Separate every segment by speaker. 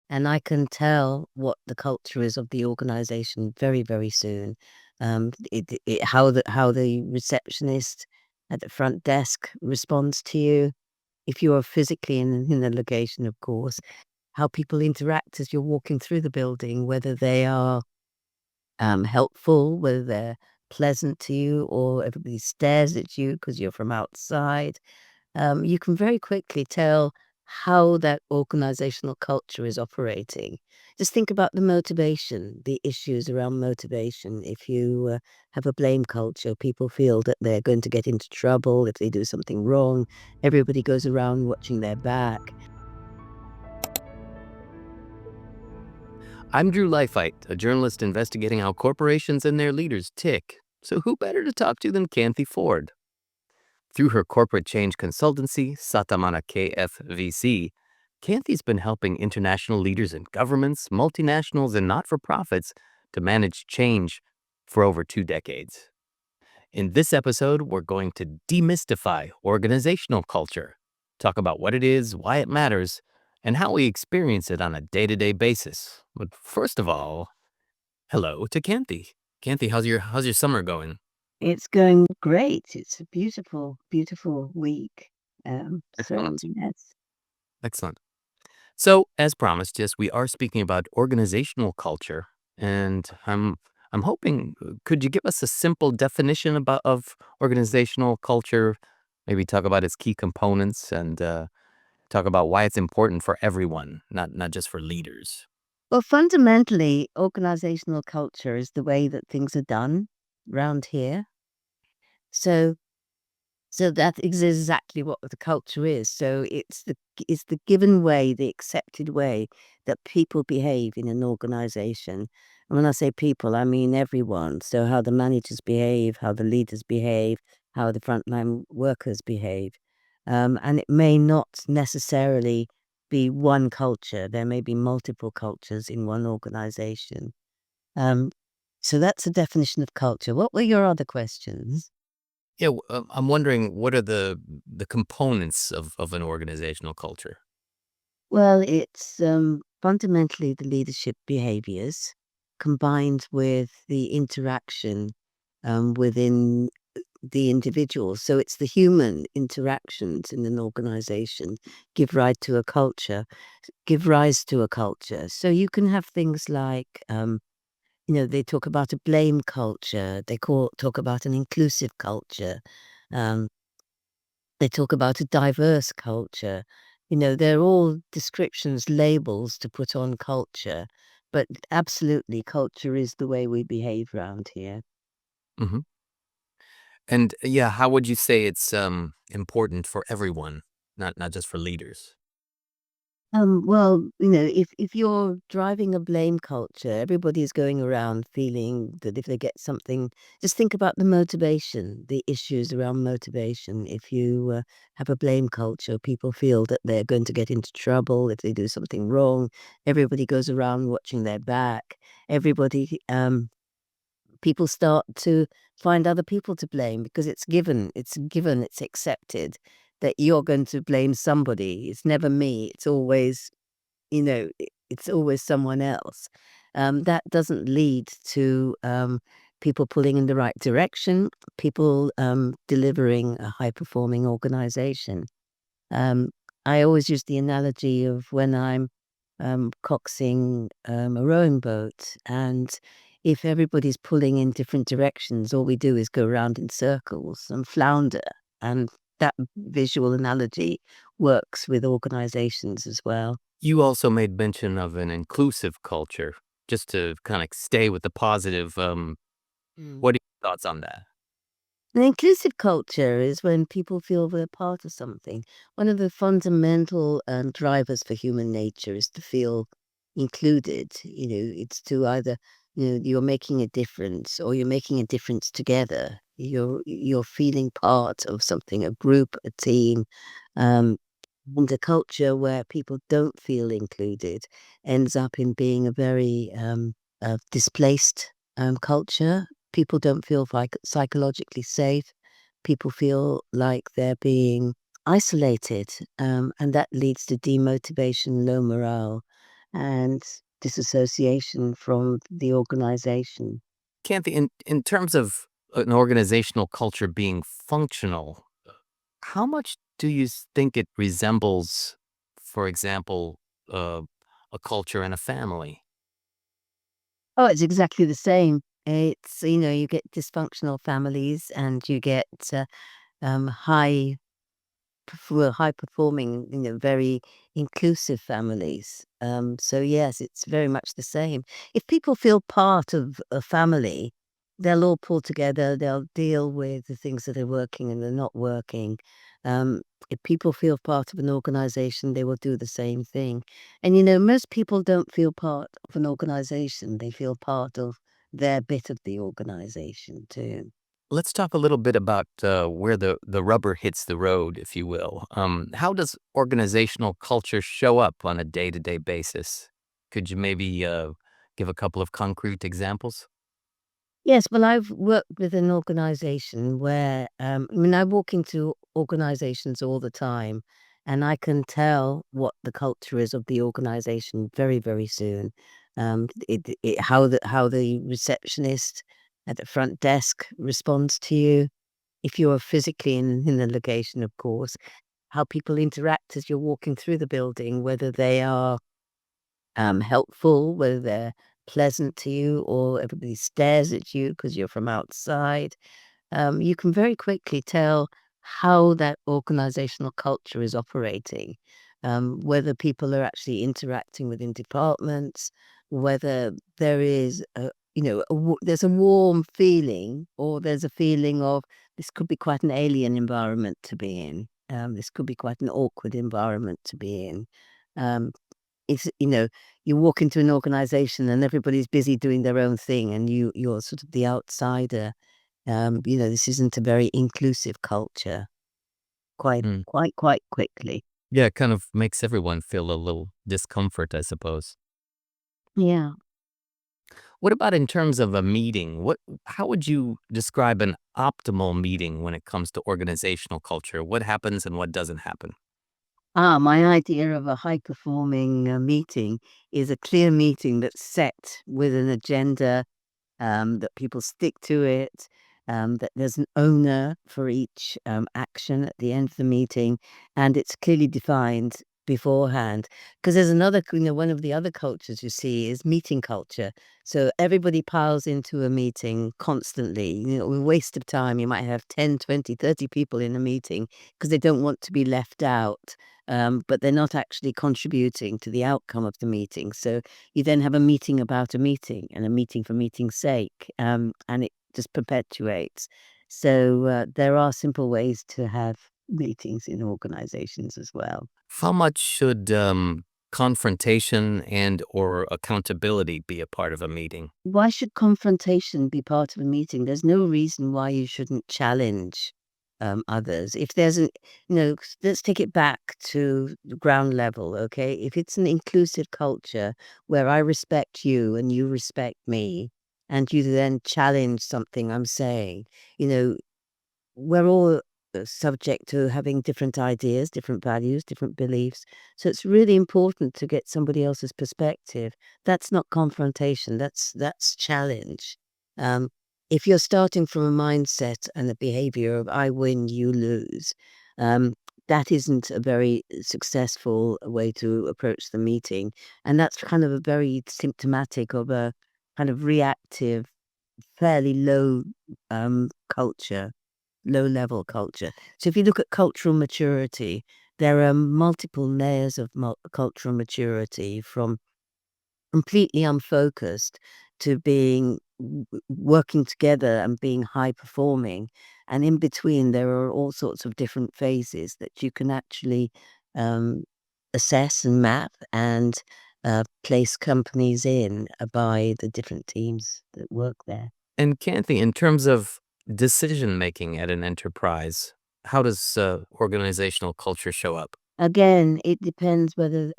Speaker 1: and I can tell what the culture is of the organization very, very soon. How the receptionist at the front desk responds to you, if you are physically in the location, of course, how people interact as you're walking through the building, whether they are helpful, whether they're pleasant to you, or everybody stares at you because you're from outside. You can very quickly tell how that organizational culture is operating. Just think about the motivation, the issues around motivation. If you have a blame culture, people feel that they're going to get into trouble if they do something wrong. Everybody goes around watching their back.
Speaker 2: I'm Drew Leifheit, a journalist investigating how corporations and their leaders tick. So who better to talk to than Kanthi Ford? Through her corporate change consultancy, Satamana KFVC, Kanthi's been helping international leaders in governments, multinationals, and not-for-profits to manage change for over 2 decades. In this episode, we're going to demystify organizational culture, talk about what it is, why it matters, and how we experience it on a day-to-day basis. But first of all, hello to Kanthi. Kanthi, how's your summer going?
Speaker 1: It's going great. It's a beautiful, beautiful week. So
Speaker 2: Excellent.
Speaker 1: yes.
Speaker 2: Excellent. So, as promised, yes, we are speaking about organizational culture, and I'm hoping, could you give us a simple definition of organizational culture? Maybe talk about its key components and talk about why it's important for everyone, not just for leaders.
Speaker 1: Well, fundamentally, organizational culture is the way that things are done round here. So so that is exactly what the culture is. So it's the given way, the accepted way that people behave in an organization. And when I say people, I mean everyone. So how the managers behave, how the leaders behave, how the frontline workers behave. And it may not necessarily be one culture. There may be multiple cultures in one organization. Um, so that's a definition of culture. What were your other questions?
Speaker 2: Yeah, I'm wondering what are the components of an organizational culture?
Speaker 1: Well, it's fundamentally the leadership behaviors combined with the interaction within the individual. So it's the human interactions in an organization give rise to a culture, give rise to a culture. So you can have things like, they talk about a blame culture. Talk about an inclusive culture. Um, they talk about a diverse culture. They're all descriptions, labels to put on culture, but absolutely, culture is the way we behave around here.
Speaker 2: Hmm. And yeah, how would you say it's important for everyone, not just for leaders?
Speaker 1: Well, if you're driving a blame culture, everybody is going around feeling that if they get something, just think about the motivation, the issues around motivation. If you have a blame culture, people feel that they're going to get into trouble if they do something wrong. Everybody goes around watching their back. Everybody, people start to find other people to blame because it's given, it's accepted that you're going to blame somebody. It's never me. It's always it's always someone else. That doesn't lead to people pulling in the right direction, people delivering a high performing organization. Um, I always use the analogy of when I'm coxing a rowing boat, and if everybody's pulling in different directions, all we do is go around in circles and flounder. And that visual analogy works with organizations as well.
Speaker 2: You also made mention of an inclusive culture, just to kind of stay with the positive. What are your thoughts on that?
Speaker 1: An inclusive culture is when people feel they're part of something. One of the fundamental drivers for human nature is to feel included. It's to either you're making a difference or you're making a difference together. You're feeling part of something, a group, a team. Um, and a culture where people don't feel included ends up in being a very displaced culture. People don't feel psychologically safe. People feel like they're being isolated, and that leads to demotivation, low morale. and disassociation from the organization.
Speaker 2: Kathy, in terms of an organizational culture being functional, how much do you think it resembles, for example, uh, a culture in a family?
Speaker 1: Oh, it's exactly the same. It's, you get dysfunctional families and you get high high performing, very inclusive families. So yes, it's very much the same. If people feel part of a family, they'll all pull together, they'll deal with the things that are working and they're not working. If people feel part of an organization, they will do the same thing. And most people don't feel part of an organization, they feel part of their bit of the organization too.
Speaker 2: Let's talk a little bit about where the rubber hits the road, if you will. How does organizational culture show up on a day-to-day basis? Could you maybe give a couple of concrete examples?
Speaker 1: Yes, well, I've worked with an organization where, I walk into organizations all the time, and I can tell what the culture is of the organization very, very soon. How the receptionist at the front desk responds to you, if you're physically in the location, of course, how people interact as you're walking through the building, whether they are helpful, whether they're pleasant to you or everybody stares at you because you're from outside. You can very quickly tell how that organizational culture is operating, whether people are actually interacting within departments, whether there is there's a warm feeling or there's a feeling of this could be quite an alien environment to be in. This could be quite an awkward environment to be in. Um, it's you walk into an organization and everybody's busy doing their own thing and you're sort of the outsider. This isn't a very inclusive culture
Speaker 2: Mm.
Speaker 1: quite quickly.
Speaker 2: Yeah, it kind of makes everyone feel a little discomfort, I suppose.
Speaker 1: Yeah.
Speaker 2: What about in terms of a meeting? How would you describe an optimal meeting when it comes to organizational culture? What happens and what doesn't happen?
Speaker 1: My idea of a high performing meeting is a clear meeting that's set with an agenda, that people stick to it, that there's an owner for each action at the end of the meeting, and it's clearly defined beforehand. Because there's another, one of the other cultures you see is meeting culture. So everybody piles into a meeting constantly, a waste of time. You might have 10, 20, 30 people in a meeting because they don't want to be left out. But they're not actually contributing to the outcome of the meeting. So you then have a meeting about a meeting and a meeting for meeting's sake, and it just perpetuates. So, there are simple ways to have meetings in organizations as well.
Speaker 2: How much should confrontation and or accountability be a part of a meeting?
Speaker 1: Why should confrontation be part of a meeting? There's no reason why you shouldn't challenge, others. If there's an let's take it back to the ground level, okay? If it's an inclusive culture where I respect you and you respect me, and you then challenge something I'm saying, you know, we're all subject to having different ideas, different values, different beliefs. So it's really important to get somebody else's perspective. That's not confrontation. That's challenge. Um, if you're starting from a mindset and a behavior of I win, you lose, um, that isn't a very successful way to approach the meeting, and that's kind of a very symptomatic of a kind of reactive, fairly low culture, low level culture. So if you look at cultural maturity, there are multiple layers of cultural maturity from completely unfocused to being working together and being high performing. And in between, there are all sorts of different phases that you can actually um, assess and map and place companies in by the different teams that work there.
Speaker 2: And Kathy, in terms of decision making at an enterprise, how does organizational culture show up?
Speaker 1: Again, it depends whether,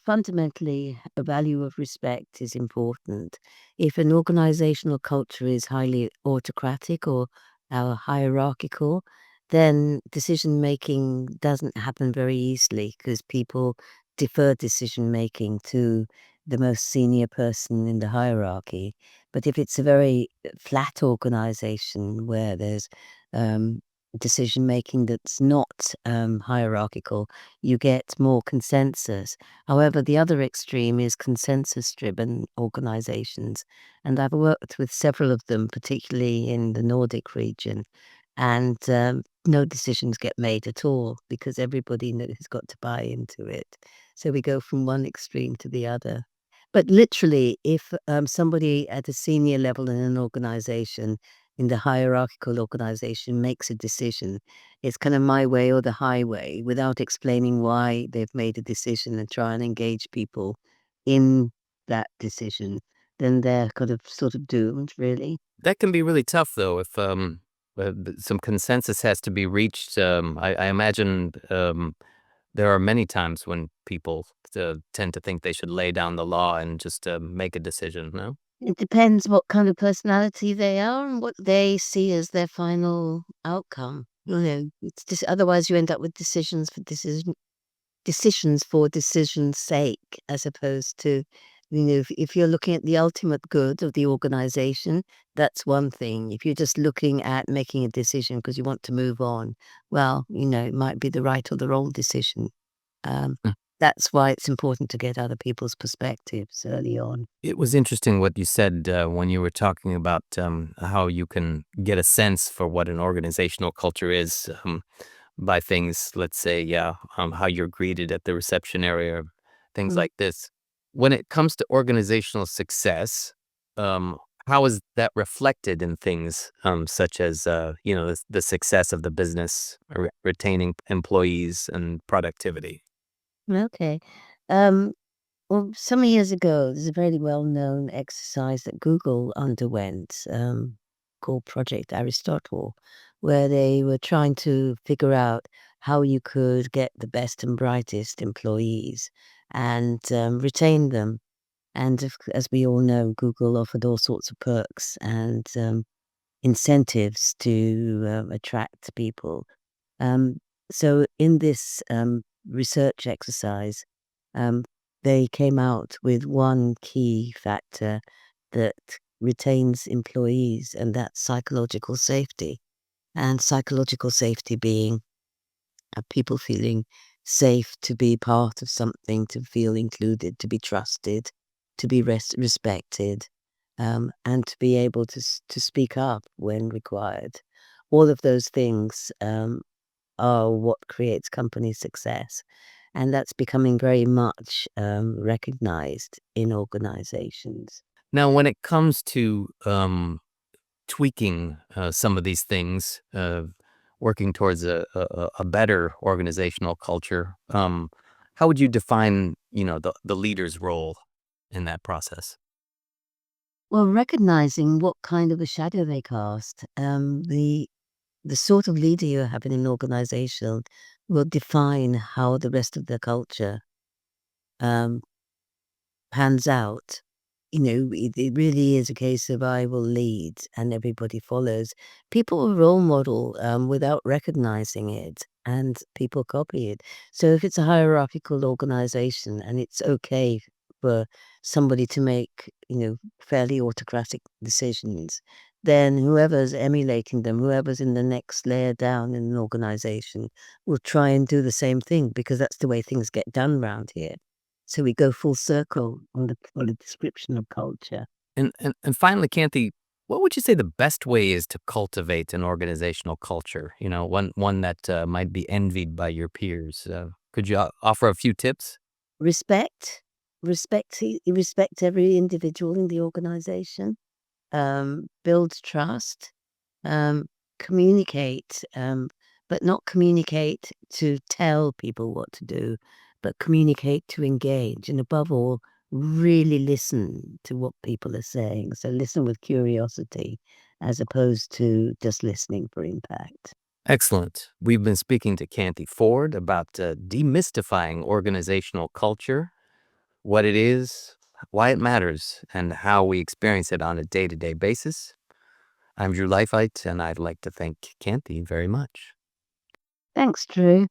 Speaker 1: fundamentally, a value of respect is important. If an organizational culture is highly autocratic or hierarchical, then decision making doesn't happen very easily because people defer decision making to the most senior person in the hierarchy. But if it's a very flat organization where there's um, decision making that's not hierarchical, you get more consensus. However, the other extreme is consensus driven organizations. And I've worked with several of them, particularly in the Nordic region. And no decisions get made at all because everybody has got to buy into it. So we go from one extreme to the other. But literally, if somebody at a senior level in an organization, in the hierarchical organization, makes a decision, it's kind of my way or the highway without explaining why they've made a decision and try and engage people in that decision, then they're kind of sort of doomed, really.
Speaker 2: That can be really tough, though, if some consensus has to be reached. I imagine there are many times when people tend to think they should lay down the law and just make a decision. No.
Speaker 1: It depends what kind of personality they are and what they see as their final outcome. It's just otherwise you end up with decisions for decision's sake, as opposed to, if you're looking at the ultimate good of the organization, that's one thing. If you're just looking at making a decision because you want to move on, well, it might be the right or the wrong decision. Um, that's why it's important to get other people's perspectives early on.
Speaker 2: It was interesting what you said when you were talking about how you can get a sense for what an organizational culture is by things, let's say, yeah, how you're greeted at the reception area, things
Speaker 1: Mm.
Speaker 2: like this. When it comes to organizational success, how is that reflected in things such as, the success of the business, retaining employees, and productivity?
Speaker 1: Okay. Um, Well, some years ago, there's a very well-known exercise that Google underwent, called Project Aristotle, where they were trying to figure out how you could get the best and brightest employees and retain them. And as we all know, Google offered all sorts of perks and incentives to attract people. Um, so in this research exercise, um, they came out with one key factor that retains employees, and that's psychological safety. And psychological safety being people feeling safe to be part of something, to feel included, to be trusted, to be respected, and to be able to speak up when required. All of those things are what creates company success. And that's becoming very much recognized in organizations.
Speaker 2: Now, when it comes to tweaking some of these things, working towards a better organizational culture, how would you define, the leader's role in that process?
Speaker 1: Well, recognizing what kind of a shadow they cast, the sort of leader you have in an organization will define how the rest of the culture um, pans out. It really is a case of I will lead and everybody follows. People will role model without recognizing it, and people copy it. So if it's a hierarchical organization and it's okay for somebody to make, fairly autocratic decisions, then whoever's emulating them, whoever's in the next layer down in an organization will try and do the same thing because that's the way things get done around here. So we go full circle on the description of culture.
Speaker 2: And finally, Kanthi, what would you say the best way is to cultivate an organizational culture? One that might be envied by your peers. Could you offer a few tips?
Speaker 1: Respect, respect every individual in the organization, build trust, um, communicate, but not communicate to tell people what to do, but communicate to engage, and above all, really listen to what people are saying. So listen with curiosity as opposed to just listening for impact.
Speaker 2: Excellent. We've been speaking to Kanthi Ford about demystifying organizational culture, what it is, why it matters, and how we experience it on a day-to-day basis. I'm Drew Leifheit, and I'd like to thank Kanthi very much.
Speaker 1: Thanks, Drew.